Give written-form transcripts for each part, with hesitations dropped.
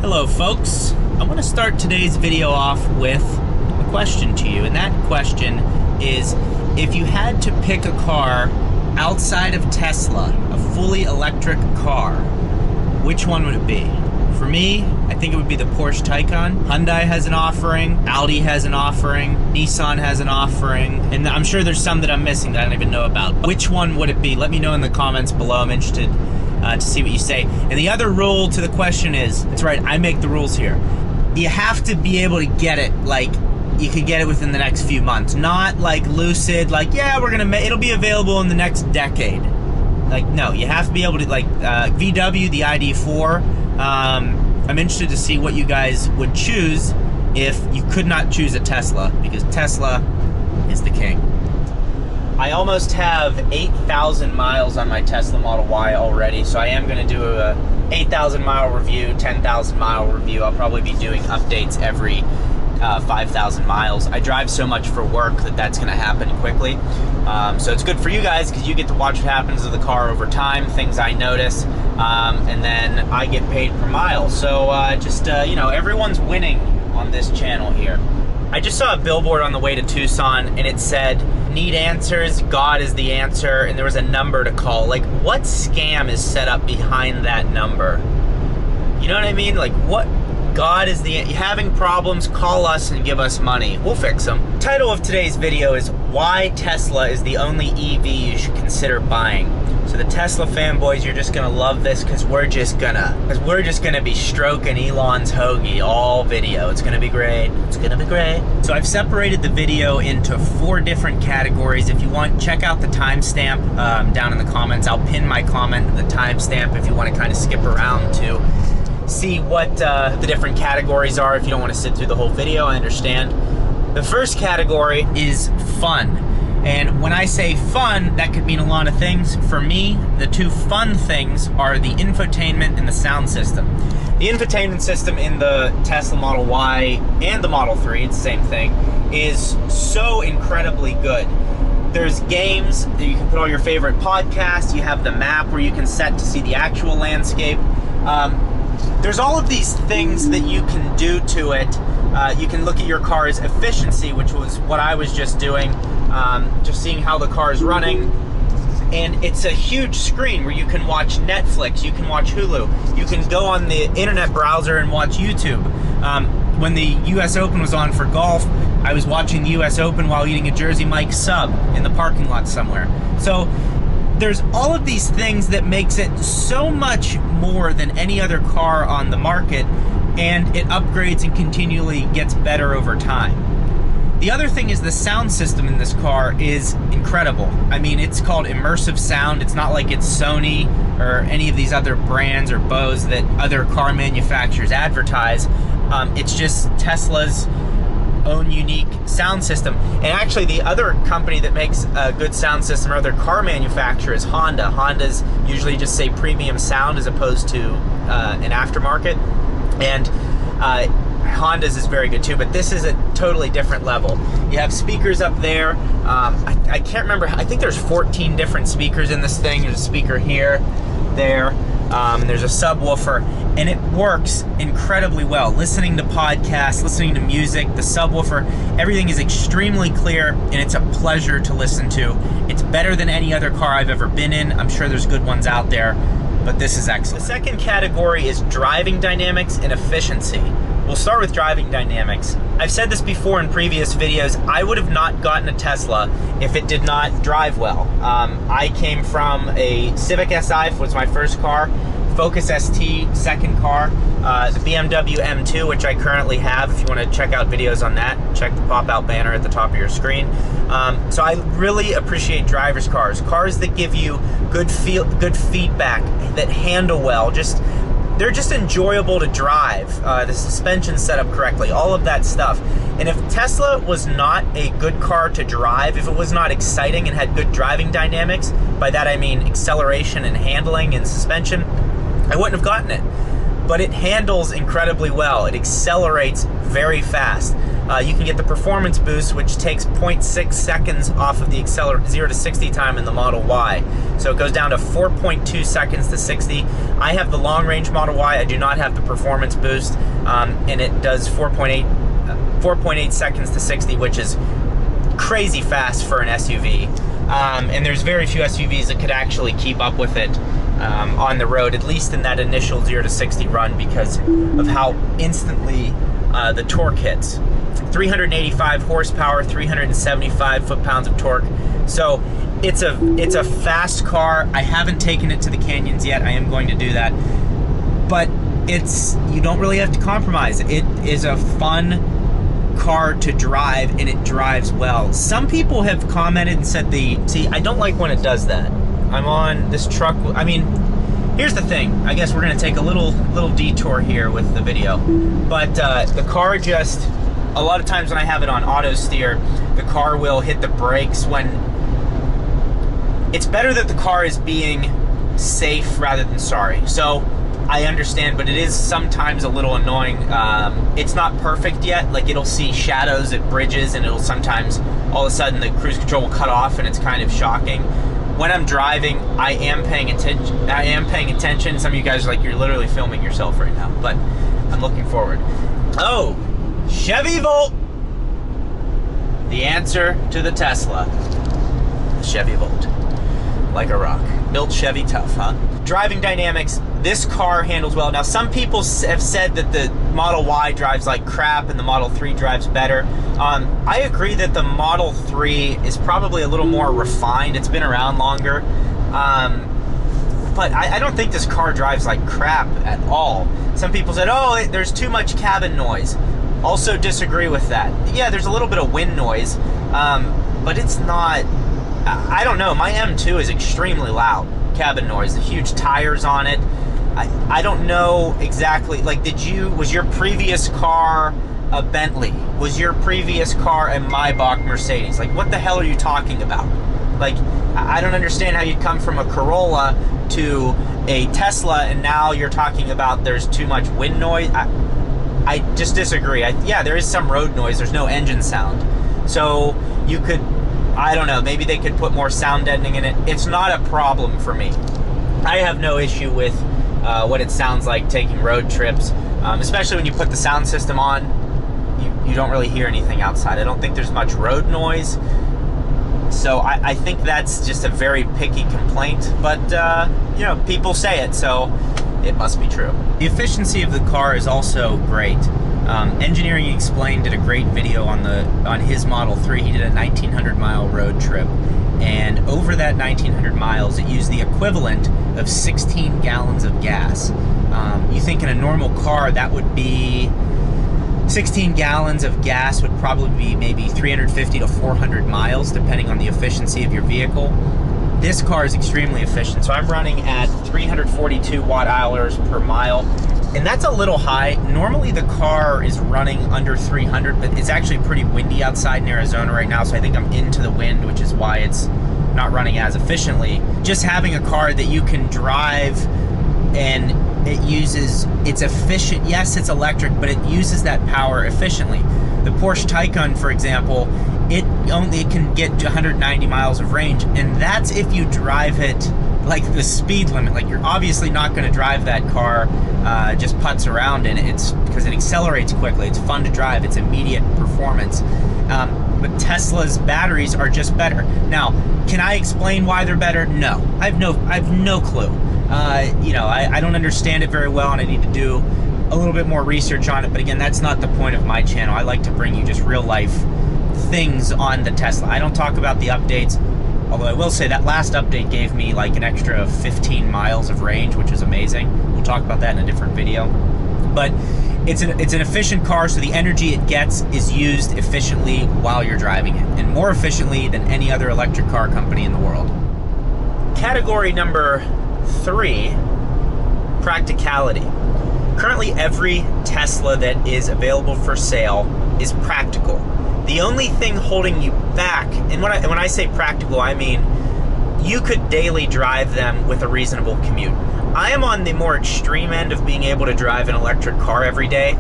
Hello folks, I want to start today's video off with a question to you, and that question is, if you had to pick a car outside of Tesla, a fully electric car, which one would it be? For me, I think it would be the Porsche Taycan. Hyundai has an offering, Audi has an offering, Nissan has an offering, and I'm sure there's some that I'm missing that I don't even know about. Which one would it be? Let me know in the comments below. I'm interested to see what you say. And the other rule to the question is, that's right, I make the rules here. You have to be able to get it, like, you could get it within the next few months. Not like lucid, like, yeah, it'll be available in the next decade. Like, no, you have to be able to, like, VW, the ID4, I'm interested to see what you guys would choose if you could not choose a Tesla, because Tesla is the king. I almost have 8,000 miles on my Tesla Model Y already, so I am going to do a 8,000 mile review, 10,000 mile review. I'll probably be doing updates every 5,000 miles. I drive so much for work that that's going to happen quickly. So it's good for you guys because you get to watch what happens to the car over time, things I notice, and then I get paid per mile. So you know, everyone's winning on this channel here. I just saw a billboard on the way to Tucson and it said, need answers, God is the answer, and there was a number to call. Like, what scam is set up behind that number? You know what I mean? Like, what? God is the, having problems, call us and give us money. We'll fix them. Title of today's video is why Tesla is the only EV you should consider buying. So the Tesla fanboys, you're just gonna love this because we're just gonna be stroking Elon's hoagie all video. It's gonna be great. It's gonna be great. So I've separated the video into 4 different categories. If you want, check out the timestamp down in the comments. I'll pin my comment, the timestamp, if you want to kind of skip around to see what the different categories are. If you don't want to sit through the whole video, I understand. The first category is fun. And when I say fun, that could mean a lot of things. For me, the 2 fun things are the infotainment and the sound system. The infotainment system in the Tesla Model Y and the Model 3, it's the same thing, is so incredibly good. There's games, you can put all your favorite podcasts, you have the map where you can set to see the actual landscape. There's all of these things that you can do to it. You can look at your car's efficiency, which was what I was just doing, just seeing how the car is running. And it's a huge screen where you can watch Netflix, you can watch Hulu, you can go on the internet browser and watch YouTube. When the US Open was on for golf, I was watching the US Open while eating a Jersey Mike's sub in the parking lot somewhere. So there's all of these things that makes it so much more than any other car on the market, and it upgrades and continually gets better over time. The other thing is the sound system in this car is incredible. I mean, it's called immersive sound. It's not like it's Sony or any of these other brands or Bose that other car manufacturers advertise. It's just Tesla's own unique sound system. And actually the other company that makes a good sound system or other car manufacturer is Honda. Honda's usually just say premium sound as opposed to an aftermarket. And Honda's is very good too, but this is a totally different level. You have speakers up there. I can't remember, I think there's 14 different speakers in this thing. There's a speaker here, there, there's a subwoofer, and it works incredibly well. Listening to podcasts, listening to music, the subwoofer, everything is extremely clear, and it's a pleasure to listen to. It's better than any other car I've ever been in. I'm sure there's good ones out there, but this is excellent. The second category is driving dynamics and efficiency. We'll start with driving dynamics. I've said this before in previous videos, I would have not gotten a Tesla if it did not drive well. I came from a Civic Si, was my first car, Focus ST, second car, the BMW M2, which I currently have. If you want to check out videos on that, check the pop-out banner at the top of your screen. So I really appreciate driver's cars that give you good feedback, that handle well, they're just enjoyable to drive. The suspension's set up correctly, all of that stuff. And if Tesla was not a good car to drive, if it was not exciting and had good driving dynamics, by that I mean acceleration and handling and suspension, I wouldn't have gotten it. But it handles incredibly well. It accelerates very fast. You can get the performance boost, which takes 0.6 seconds off of the 0 to 60 time in the Model Y. So it goes down to 4.2 seconds to 60. I have the long range Model Y. I do not have the performance boost, and it does 4.8 seconds to 60, which is crazy fast for an SUV. And there's very few SUVs that could actually keep up with it on the road, at least in that initial 0 to 60 run, because of how instantly the torque hits. 385 horsepower, 375 foot-pounds of torque. So it's a fast car. I haven't taken it to the canyons yet. I am going to do that. But you don't really have to compromise. It is a fun car to drive, and it drives well. Some people have commented and said see, I don't like when it does that. I'm on this truck. I mean, here's the thing. I guess we're gonna take a little detour here with the video, but the car just, a lot of times when I have it on auto steer, the car will hit the brakes when it's better that the car is being safe rather than sorry. So I understand, but it is sometimes a little annoying. It's not perfect yet. Like, it'll see shadows at bridges, and it'll sometimes, all of a sudden, the cruise control will cut off, and it's kind of shocking. When I'm driving, I am paying attention. Some of you guys are like, you're literally filming yourself right now, but I'm looking forward. Oh, Chevy Volt. The answer to the Tesla. The Chevy Volt. Like a rock. Built Chevy tough, huh? Driving dynamics, this car handles well. Now, some people have said that the Model Y drives like crap and the Model 3 drives better. I agree that the Model 3 is probably a little more refined. It's been around longer. But I don't think this car drives like crap at all. Some people said, oh, there's too much cabin noise. Also disagree with that. Yeah, there's a little bit of wind noise, but it's not, I don't know, my M2 is extremely loud. Cabin noise, the huge tires on it. I don't know exactly, like, was your previous car a Bentley? Was your previous car a Maybach Mercedes? Like, what the hell are you talking about? Like, I don't understand how you'd come from a Corolla to a Tesla and now you're talking about there's too much wind noise. I just disagree. Yeah, there is some road noise. There's no engine sound. So you could, I don't know, maybe they could put more sound deadening in it. It's not a problem for me. I have no issue with what it sounds like taking road trips, especially when you put the sound system on. You don't really hear anything outside. I don't think there's much road noise. So I think that's just a very picky complaint, but you know, people say it, so it must be true. The efficiency of the car is also great. Engineering Explained did a great video on his Model 3. He did a 1,900-mile road trip, and over that 1,900 miles, it used the equivalent of 16 gallons of gas. You think in a normal car that would be 16 gallons of gas would probably be maybe 350 to 400 miles, depending on the efficiency of your vehicle. This car is extremely efficient, so I'm running at 342 watt-hours per mile, and that's a little high. Normally the car is running under 300, but it's actually pretty windy outside in Arizona right now, so I think I'm into the wind, which is why it's not running as efficiently. Just having a car that you can drive and it's efficient. Yes, it's electric, but it uses that power efficiently. The Porsche Taycan, for example, it can get 190 miles of range, and that's if you drive it like the speed limit. Like, you're obviously not going to drive that car just putz around in it. It's because it accelerates quickly. It's fun to drive. It's immediate performance. But Tesla's batteries are just better. Now, can I explain why they're better? No, I have no clue. You know, I don't understand it very well, and I need to do a little bit more research on it. But again, that's not the point of my channel. I like to bring you just real life things on the Tesla. I don't talk about the updates, although I will say that last update gave me like an extra 15 miles of range, which is amazing. We'll talk about that in a different video. But it's an efficient car, so the energy it gets is used efficiently while you're driving it, and more efficiently than any other electric car company in the world. Category number 3, practicality. Currently, every Tesla that is available for sale is practical. The only thing holding you back, and when I say practical, I mean you could daily drive them with a reasonable commute. I am on the more extreme end of being able to drive an electric car every day.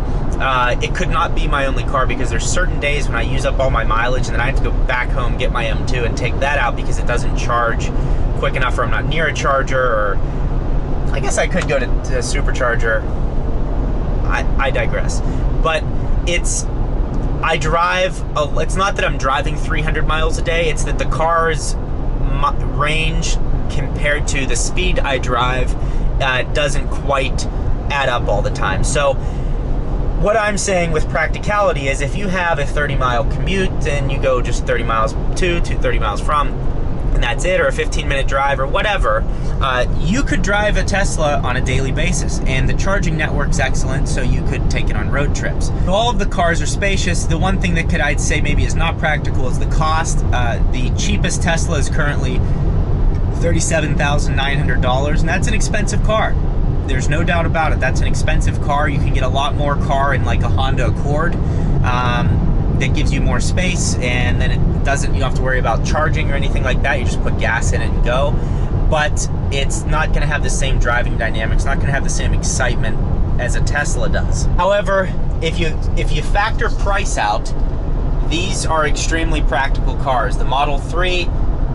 it could not be my only car, because there's certain days when I use up all my mileage and then I have to go back home, get my M2 and take that out because it doesn't charge quick enough, or I'm not near a charger, or I guess I could go to a supercharger. I digress. But it's not that I'm driving 300 miles a day, it's that the car's range compared to the speed I drive doesn't quite add up all the time. So what I'm saying with practicality is, if you have a 30-mile commute and you go just 30 miles to 30 miles from, and that's it, or a 15-minute drive or whatever, you could drive a Tesla on a daily basis, and the charging network's excellent, so you could take it on road trips. All of the cars are spacious. The one thing that I'd say maybe is not practical is the cost. The cheapest Tesla is currently $37,900, and that's an expensive car. There's no doubt about it. That's an expensive car. You can get a lot more car in like a Honda Accord that gives you more space, and then you don't have to worry about charging or anything like that. You just put gas in it and go. But it's not going to have the same driving dynamics, not going to have the same excitement as a Tesla does. However, if you factor price out, these are extremely practical cars. The Model 3,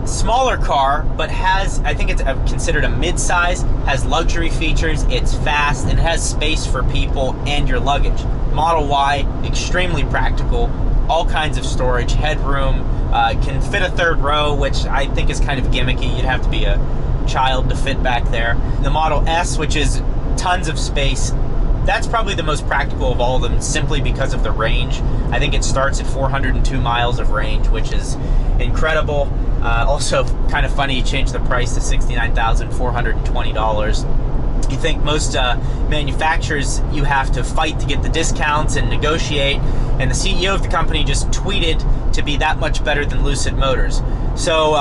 smaller car, but I think it's considered a mid-size, has luxury features, it's fast, and it has space for people and your luggage. Model Y, extremely practical, all kinds of storage, headroom, can fit a third row, which I think is kind of gimmicky. You'd have to be a child to fit back there. The Model S, which is tons of space, that's probably the most practical of all of them, simply because of the range. I think it starts at 402 miles of range, which is incredible. Also, kind of funny, you changed the price to $69,420. You think most manufacturers, you have to fight to get the discounts and negotiate, and the CEO of the company just tweeted to be that much better than Lucid Motors. So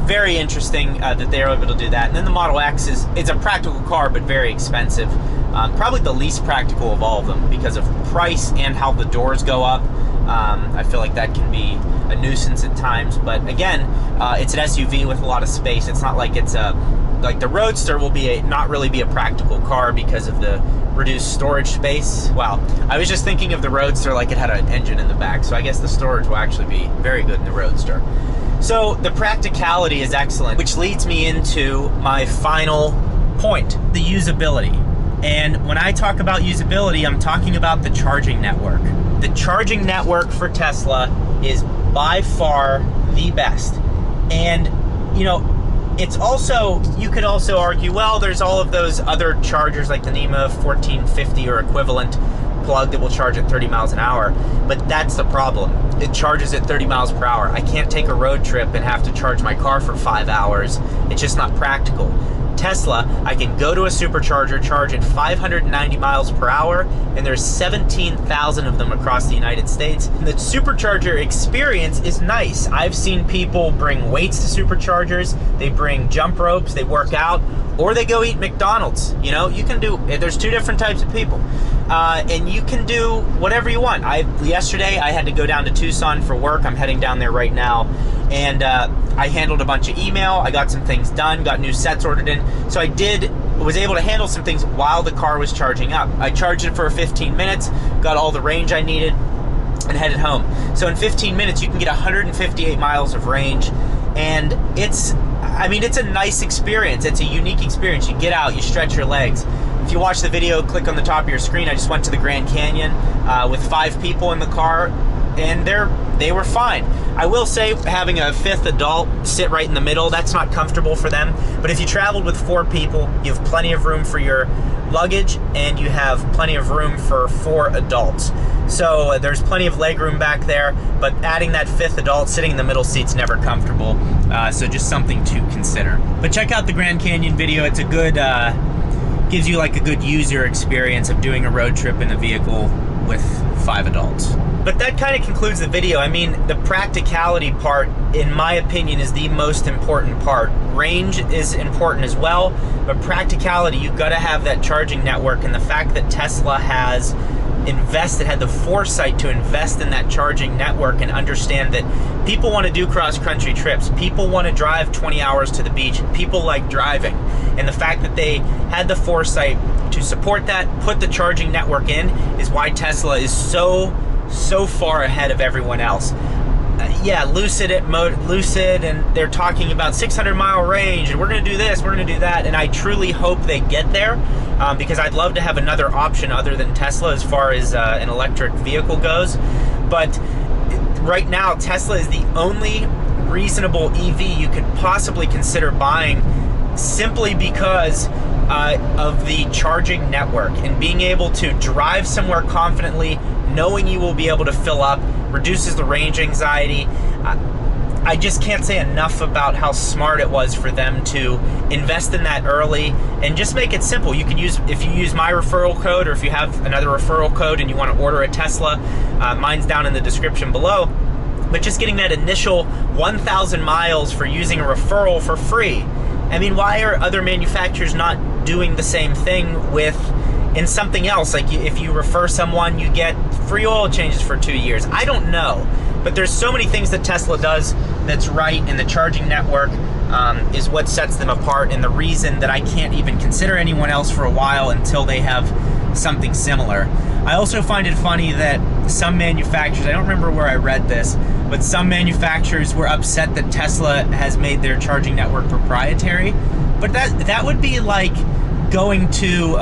very interesting that they're able to do that. And then the Model X it's a practical car, but very expensive. Probably the least practical of all of them because of price and how the doors go up. I feel like that can be a nuisance at times, but again, it's an SUV with a lot of space. It's not like it's like the Roadster will not really be a practical car because of the reduced storage space. Wow, I was just thinking of the Roadster like it had an engine in the back, so I guess the storage will actually be very good in the Roadster. So the practicality is excellent, which leads me into my final point, the usability. And when I talk about usability, I'm talking about the charging network. The charging network for Tesla is by far the best. And, you know, it's also, you could also argue, well, there's all of those other chargers like the NEMA 1450 or equivalent plug that will charge at 30 miles an hour. But that's the problem. It charges at 30 miles per hour. I can't take a road trip and have to charge my car for 5 hours. It's just not practical. Tesla, I can go to a supercharger, charge at 590 miles per hour, and there's 17,000 of them across the United States. And the supercharger experience is nice. I've seen people bring weights to superchargers, they bring jump ropes, they work out, or they go eat McDonald's. You know, you can do, there's two different types of people. And you can do whatever you want. Yesterday, I had to go down to Tucson for work. I'm heading down there right now. And I handled a bunch of email. I got some things done, got new sets ordered in. So I was able to handle some things while the car was charging up. I charged it for 15 minutes, got all the range I needed, and headed home. So in 15 minutes, you can get 158 miles of range. And it's a nice experience. It's a unique experience. You get out, you stretch your legs. If you watch the video, click on the top of your screen. I just went to the Grand Canyon with 5 people in the car, and they were fine. I will say, having a 5th adult sit right in the middle, that's not comfortable for them. But if you traveled with 4 people, you have plenty of room for your luggage, and you have plenty of room for 4 adults. So there's plenty of leg room back there, but adding that 5th adult, sitting in the middle seat's never comfortable. So just something to consider. But check out the Grand Canyon video. It's a good, gives you like a good user experience of doing a road trip in a vehicle with 5 adults. But that kind of concludes the video. I mean, the practicality part, in my opinion, is the most important part. Range is important as well, but practicality, you've got to have that charging network, and the fact that Tesla had the foresight to invest in that charging network and understand that people want to do cross-country trips. People want to drive 20 hours to the beach. People like driving. And the fact that they had the foresight to support that, put the charging network in, is why Tesla is so far ahead of everyone else. Yeah, Lucid, and they're talking about 600-mile range, and we're going to do this, we're going to do that, and I truly hope they get there, because I'd love to have another option other than Tesla as far as an electric vehicle goes. But right now, Tesla is the only reasonable EV you could possibly consider buying, simply because of the charging network and being able to drive somewhere confidently, knowing you will be able to fill up, reduces the range anxiety. I just can't say enough about how smart it was for them to invest in that early and just make it simple. You can use, if you use my referral code, or if you have another referral code and you want to order a Tesla, mine's down in the description below. But just getting that initial 1,000 miles for using a referral for free. I mean, why are other manufacturers not doing the same thing in something else? Like if you refer someone, you get free oil changes for 2 years. I don't know. But there's so many things that Tesla does that's right, and the charging network is what sets them apart, and the reason that I can't even consider anyone else for a while until they have something similar. I also find it funny that some manufacturers, I don't remember where I read this, but some manufacturers were upset that Tesla has made their charging network proprietary. But that would be like going to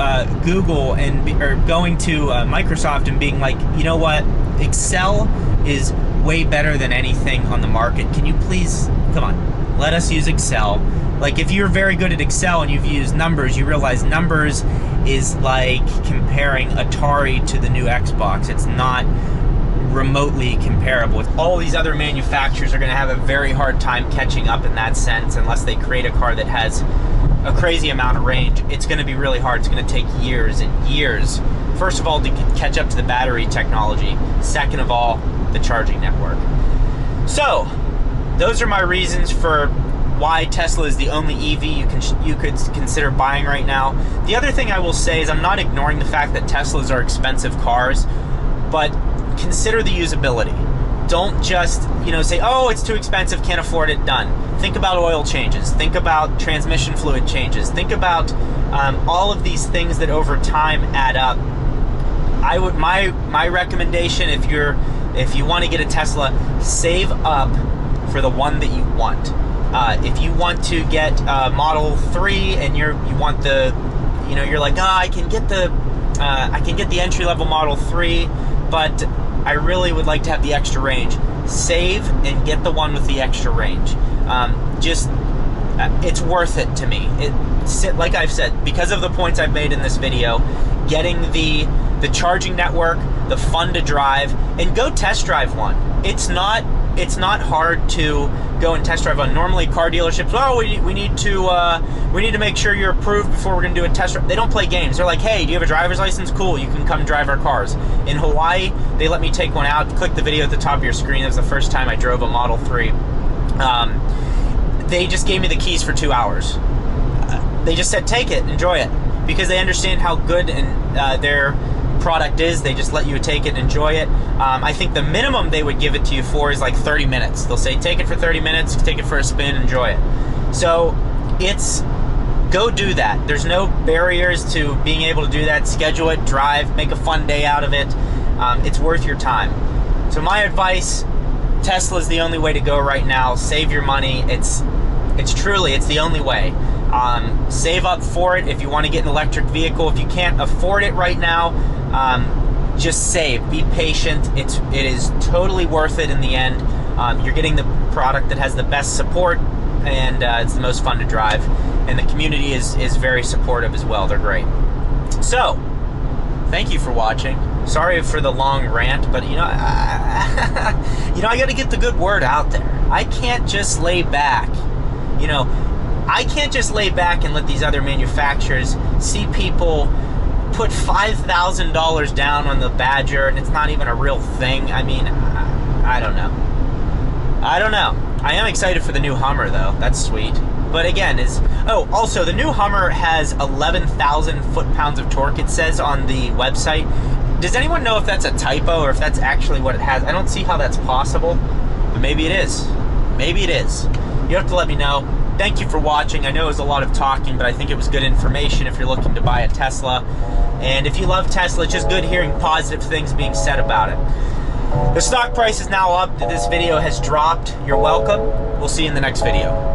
Google or going to Microsoft and being like, you know what, Excel is way better than anything on the market. Can you please, come on, let us use Excel. Like, if you're very good at Excel and you've used numbers, you realize numbers is like comparing Atari to the new Xbox. It's not remotely comparable. All these other manufacturers are going to have a very hard time catching up in that sense, unless they create a car that has a crazy amount of range. It's going to be really hard. It's going to take years and years, first of all, to catch up to the battery technology. Second of all, the charging network. So, those are my reasons for why Tesla is the only EV you could consider buying right now. The other thing I will say is I'm not ignoring the fact that Teslas are expensive cars, but consider the usability. Don't just, say, oh, it's too expensive, can't afford it, done. Think about oil changes. Think about transmission fluid changes. Think about all of these things that over time add up. My recommendation, if you want to get a Tesla, save up for the one that you want. If you want to get Model 3 and you want the, you're like, oh, I can get the entry-level Model 3, but I really would like to have the extra range. Save and get the one with the extra range. It's worth it to me. Like I've said, because of the points I've made in this video, getting the charging network, the fun to drive, and go test drive one. It's not hard to go and test drive one. Normally, car dealerships, oh, we need to make sure you're approved before we're going to do a test drive. They don't play games. They're like, hey, do you have a driver's license? Cool, you can come drive our cars. In Hawaii, they let me take one out. Click the video at the top of your screen. That was the first time I drove a Model 3. They just gave me the keys for 2 hours. They just said, take it, enjoy it, because they understand how good their product is. They just let you take it and enjoy it. I think the minimum they would give it to you for is like 30 minutes. They'll say, take it for 30 minutes, take it for a spin, enjoy it. So go do that. There's no barriers to being able to do that. Schedule it, drive, make a fun day out of it. It's worth your time. So my advice, Tesla's the only way to go right now. Save your money. It's the only way. Save up for it if you want to get an electric vehicle. If you can't afford it right now, just save. Be patient. It is totally worth it in the end. You're getting the product that has the best support, and it's the most fun to drive. And the community is very supportive as well. They're great. So, thank you for watching. Sorry for the long rant, but I got to get the good word out there. I can't just lay back. I can't just lay back and let these other manufacturers see people put $5,000 down on the Badger and it's not even a real thing. I mean, I don't know. I am excited for the new Hummer though. That's sweet. But again, also the new Hummer has 11,000 foot-pounds of torque, it says on the website. Does anyone know if that's a typo or if that's actually what it has? I don't see how that's possible, but maybe it is. Maybe it is. You have to let me know. thank you for watching. I know it was a lot of talking, but I think it was good information if you're looking to buy a Tesla. And if you love Tesla, it's just good hearing positive things being said about it. The stock price is now up. This video has dropped. You're welcome. We'll see you in the next video.